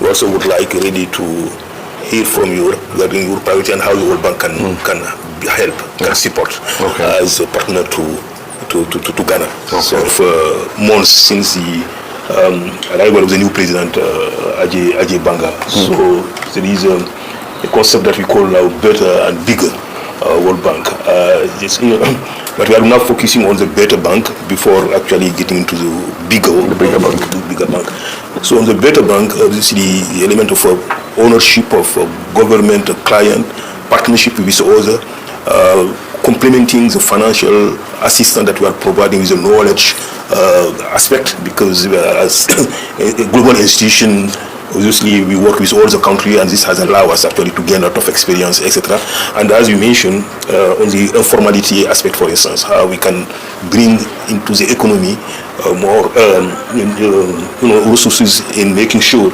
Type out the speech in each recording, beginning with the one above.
we also would like really to hear from you regarding your priority and how the World Bank can help, can support as a partner to Ghana. So for months since the arrival of the new president, Ajay Banga. So there is a concept that we call now better and bigger World Bank. But we are now focusing on the better bank before actually getting into the bigger bank. So on the better bank, obviously the element of ownership of government, client, partnership with other, complementing the financial assistance that we are providing with the knowledge aspect, because as a global institution, obviously we work with all the country, and this has allowed us actually to gain a lot of experience, etc. And as you mentioned, on the informality aspect, for instance, how we can bring into the economy more resources in making sure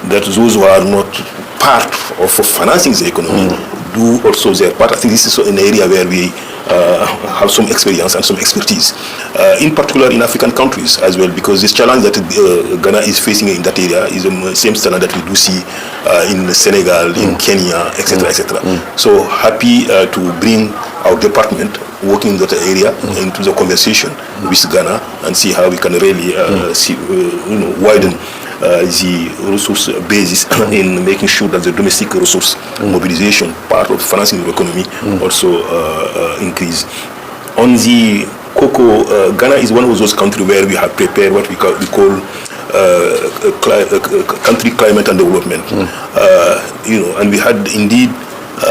that those who are not part of financing the economy do also their part. I think this is an area where we have some experience and some expertise, in particular in African countries as well, because this challenge that Ghana is facing in that area is the same standard that we do see in Senegal, in Kenya, etc., etc. So happy to bring our department working in that area into the conversation with Ghana and see how we can really widen the resource basis in making sure that the domestic resource mobilization, part of financing the economy, also increase. On the cocoa, Ghana is one of those countries where we have prepared what we call country climate and development. And we had indeed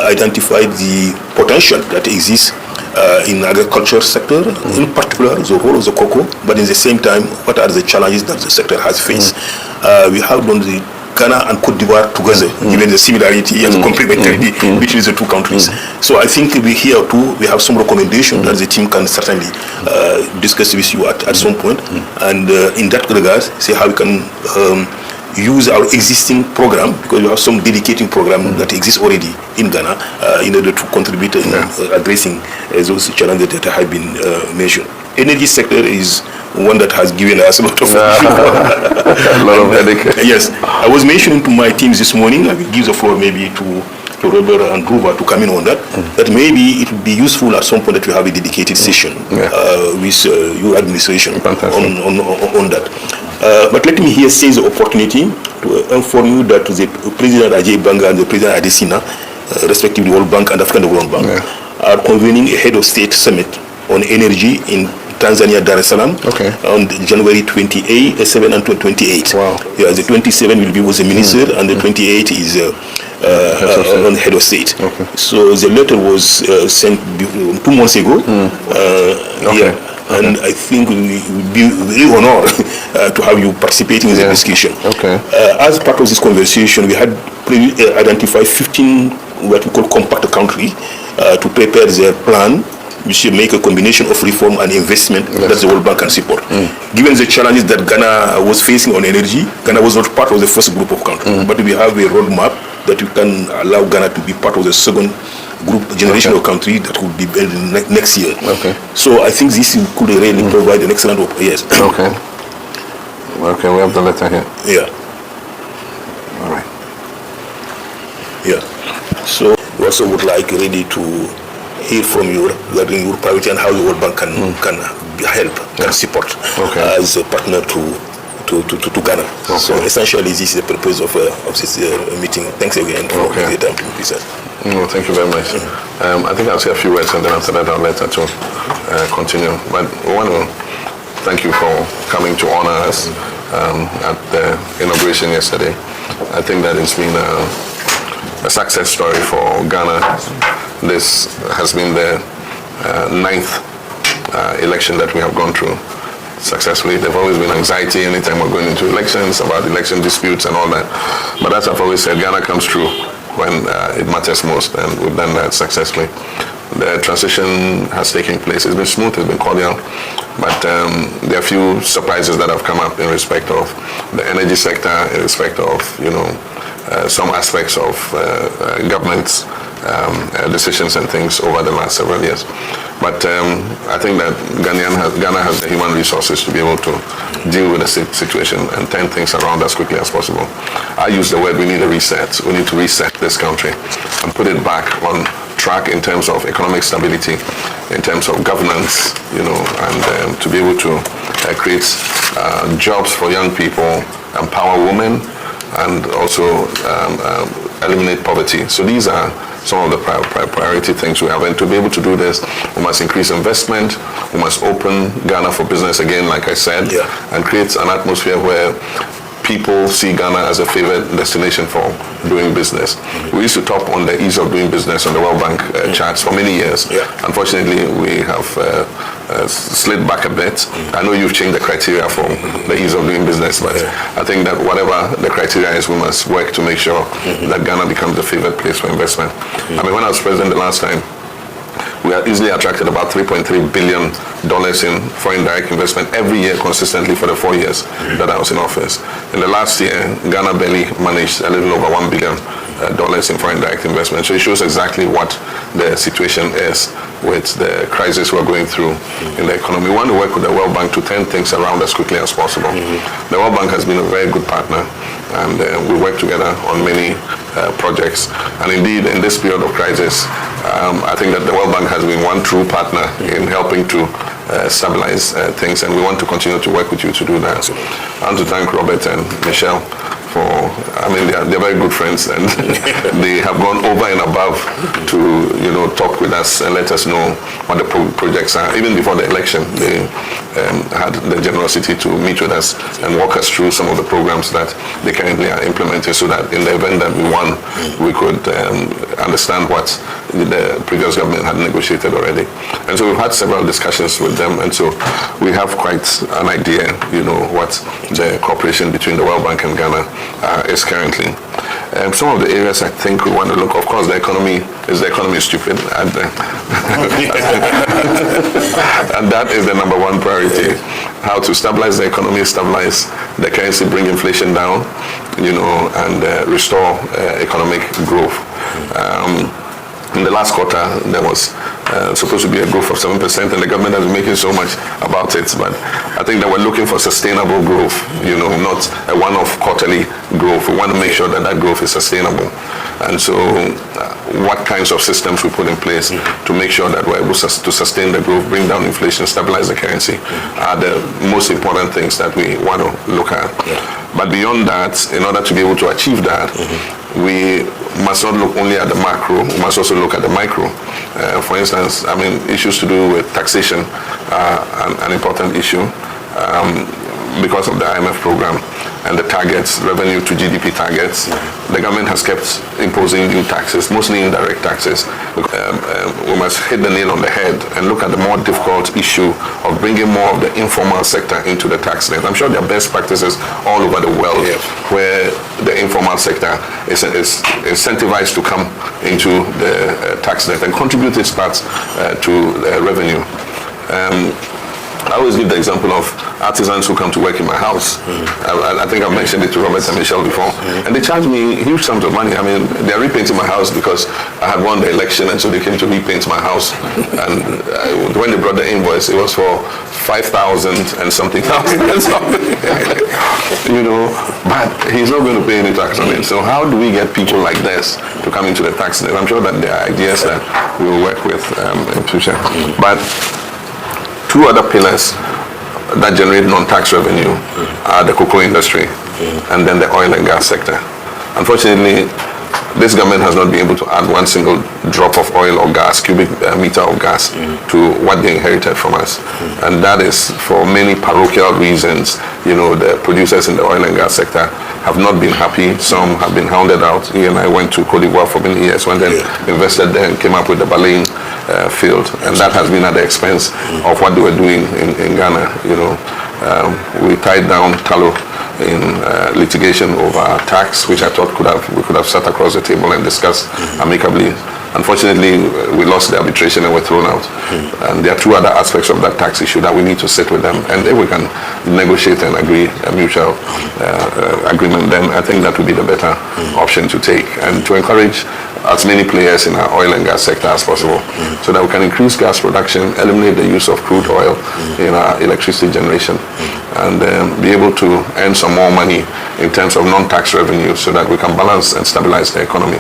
identified the potential that exists in agriculture sector, in particular the role of the cocoa, but in the same time, what are the challenges that the sector has faced. We have done the Ghana and Cote d'Ivoire together, given the similarity and the complementarity between the two countries. So I think here too, we have some recommendations that the team can certainly discuss with you at some point. And in that regard, see how we can use our existing program, because we have some dedicated program that exists already in Ghana in order to contribute in addressing those challenges that have been mentioned. Energy sector is one that has given us a lot of headache. Yes, I was mentioning to my teams this morning, I will give the floor maybe to Robert and Grover to come in on that, that maybe it would be useful at some point that we have a dedicated session with your administration on that. But let me here seize the opportunity to inform you that the President Ajay Banga and the President Adesina, respectively World Bank and African Development Bank, are convening a head of state summit on energy in Tanzania, Dar es Salaam, on January 27 and 28. Wow. Yeah, the 27 will be with the minister, and the 28 is on head of state. So the letter was sent 2 months ago. And I think we would be very honored to have you participating in the discussion. As part of this conversation, we had identified 15 what we call compact countries to prepare their plan, which should make a combination of reform and investment that the World Bank can support. Given the challenges that Ghana was facing on energy, Ghana was not part of the first group of countries, but we have a roadmap that we can allow Ghana to be part of the second group generation of country that could be built next year. So I think this could really provide an excellent yes. Okay, we have the letter here. All right. So we also would like really to hear from you regarding your priority and how the World Bank can help, can support as a partner to Ghana. So essentially, this is the purpose of this meeting. Thanks again for the time to be said. Thank you very much. I think I'll say a few words, and then after that I'll let her to continue. But I want to thank you for coming to honor us at the inauguration yesterday. I think that it's been a success story for Ghana. This has been the 9th election that we have gone through successfully. There's always been anxiety anytime we're going into elections about election disputes and all that. But as I've always said, Ghana comes through when it matters most, and we've done that successfully. The transition has taken place. It's been smooth, it's been cordial, but there are a few surprises that have come up in respect of the energy sector, in respect of some aspects of government's decisions and things over the last several years. But I think that Ghana has the human resources to be able to deal with the situation and turn things around as quickly as possible. I use the word, we need a reset. We need to reset this country and put it back on track in terms of economic stability, in terms of governance, and to be able to create jobs for young people, empower women, and also eliminate poverty. So these are some of the priority things we have. And to be able to do this, we must increase investment, we must open Ghana for business again, like I said, and create an atmosphere where people see Ghana as a favorite destination for doing business. We used to top on the ease of doing business on the World Bank charts for many years. Unfortunately, we have slid back a bit. I know you've changed the criteria for the ease of doing business, but I think that whatever the criteria is, we must work to make sure that Ghana becomes the favorite place for investment. I mean, when I was president the last time, we have easily attracted about $3.3 billion in foreign direct investment every year consistently for the 4 years that I was in office. In the last year, Ghana barely managed a little over $1 billion in foreign direct investment. So it shows exactly what the situation is with the crisis we're going through in the economy. We want to work with the World Bank to turn things around as quickly as possible. The World Bank has been a very good partner, and we work together on many projects. And indeed, in this period of crisis, I think that the World Bank has been one true partner in helping to stabilize things, and we want to continue to work with you to do that. I want to thank Robert and Michelle for, they're very good friends, and they have gone over and above to, talk with us and let us know what the projects are. Even before the election, they had the generosity to meet with us and walk us through some of the programs that they currently are implementing, so that in the event that we won, we could understand what the previous government had negotiated already. And so we've had several discussions with them, and so we have quite an idea, what the cooperation between the World Bank and Ghana is currently. Some of the areas I think we want to look, of course, the economy is stupid, and, and that is the number one priority. How to stabilize the economy, stabilize the currency, bring inflation down, and restore economic growth. In the last quarter, there was supposed to be a growth of 7%, and the government has been making so much about it. But I think that we're looking for sustainable growth, not a one-off quarterly growth. We want to make sure that that growth is sustainable. And so what kinds of systems we put in place to make sure that we're able to sustain the growth, bring down inflation, stabilize the currency are the most important things that we want to look at. But beyond that, in order to be able to achieve that, we must not look only at the macro, we must also look at the micro. For instance, issues to do with taxation are an important issue because of the IMF program and the targets, revenue to GDP targets. The government has kept imposing new taxes, mostly indirect taxes. We must hit the nail on the head and look at the more difficult issue of bringing more of the informal sector into the tax net. I'm sure there are best practices all over the world where the informal sector is incentivized to come into the tax net and contribute its parts to revenue. I always give the example of artisans who come to work in my house. I think I've mentioned it to Robert and Michelle before. And they charge me huge sums of money. They're repainting my house because I had won the election, and so they came to repaint my house. And when they brought the invoice, it was for 5,000 and something thousand and something. But he's not going to pay any tax on it. So how do we get people like this to come into the tax net? I'm sure that there are ideas that we will work with in future. But two other pillars that generate non-tax revenue are the cocoa industry and then the oil and gas sector. Unfortunately, this government has not been able to add one single drop of oil or gas, cubic meter of gas, to what they inherited from us. And that is for many parochial reasons. The producers in the oil and gas sector have not been happy. Some have been hounded out. He and I went to Cote d'Ivoire for many years, went and invested there and came up with the Baleine field. And that has been at the expense of what they were doing in Ghana. We tied down tallow in litigation over tax, which I thought we could have sat across the table and discussed amicably. Unfortunately, we lost the arbitration and were thrown out. And there are two other aspects of that tax issue that we need to sit with them, and if we can negotiate and agree a mutual agreement, then I think that would be the better option to take, and to encourage as many players in our oil and gas sector as possible, so that we can increase gas production, eliminate the use of crude oil in our electricity generation, and be able to earn some more money in terms of non-tax revenue so that we can balance and stabilize the economy.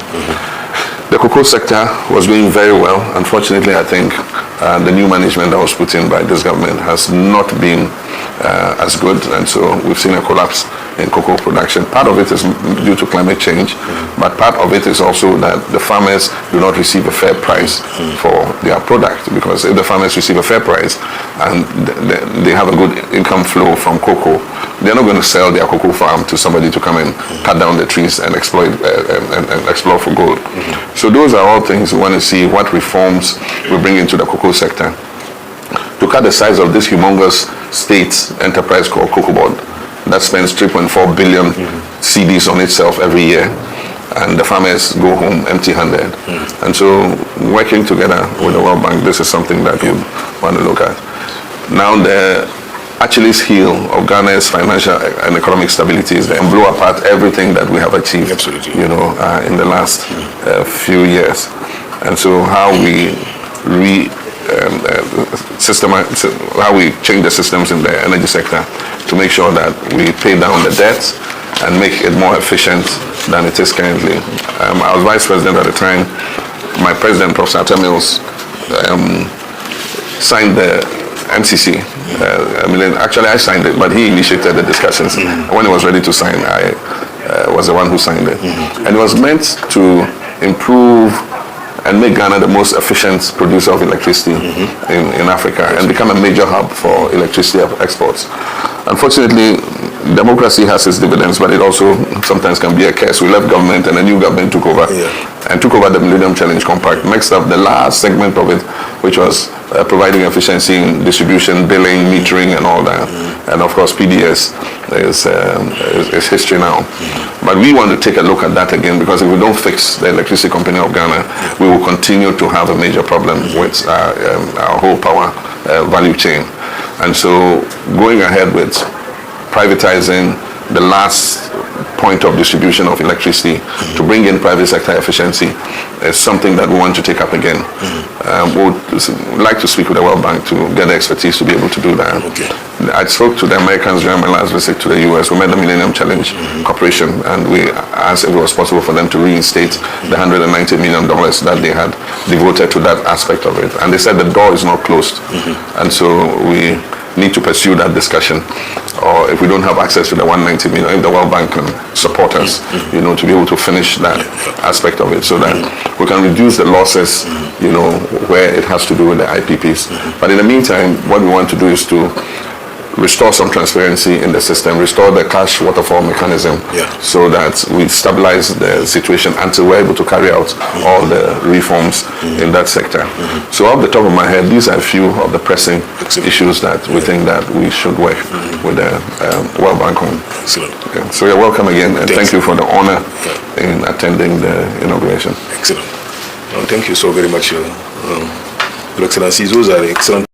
The cocoa sector was doing very well. Unfortunately, I think the new management that was put in by this government has not been as good, and so we've seen a collapse in cocoa production. Part of it is due to climate change, but part of it is also that the farmers do not receive a fair price for their product, because if the farmers receive a fair price and they have a good income flow from cocoa, they're not going to sell their cocoa farm to somebody to come and cut down the trees and exploit and explore for gold. So those are all things we want to see what reforms we bring into the cocoa sector to cut the size of this humongous state enterprise called Cocoa Board that spends 3.4 billion cedis on itself every year, and the farmers go home empty-handed. And so working together with the World Bank, this is something that we want to look at. Now, the Achilles heel of Ghana's financial and economic stability is and blow apart everything that we have achieved, in the last few years. And so how we how we change the systems in the energy sector to make sure that we pay down the debt and make it more efficient than it is currently. I was vice president at the time. My president, Professor Mills, signed the MCC. Actually, I signed it, but he initiated the discussions. When he was ready to sign, I was the one who signed it. And it was meant to improve and make Ghana the most efficient producer of electricity in Africa and become a major hub for electricity exports. Unfortunately, democracy has its dividends, but it also sometimes can be a curse. We left government and a new government took over and took over the Millennium Challenge Compact, mixed up the last segment of it, which was providing efficiency in distribution, billing, metering, and all that. And of course, PDS is history now. But we want to take a look at that again, because if we don't fix the Electricity Company of Ghana, we will continue to have a major problem with our whole power value chain. And so going ahead with privatizing the last point of distribution of electricity to bring in private sector efficiency is something that we want to take up again. We would like to speak with the World Bank to get the expertise to be able to do that. I spoke to the Americans during my last visit to the US. We met the Millennium Challenge Corporation, and we asked if it was possible for them to reinstate the $190 million that they had devoted to that aspect of it. And they said the door is not closed. And so we need to pursue that discussion, or if we don't have access to the 190 million, if the World Bank can support us, to be able to finish that aspect of it, so that we can reduce the losses, where it has to do with the IPPs. But in the meantime, what we want to do is to restore some transparency in the system, restore the cash waterfall mechanism, so that we stabilize the situation until we're able to carry out all the reforms in that sector. So off the top of my head, these are a few of the pressing issues that we think that we should work with the World Bank on. Okay. So you're welcome again, and thank you for the honor in attending the inauguration. Excellent. Thank you so very much, Your Excellency. Those are excellent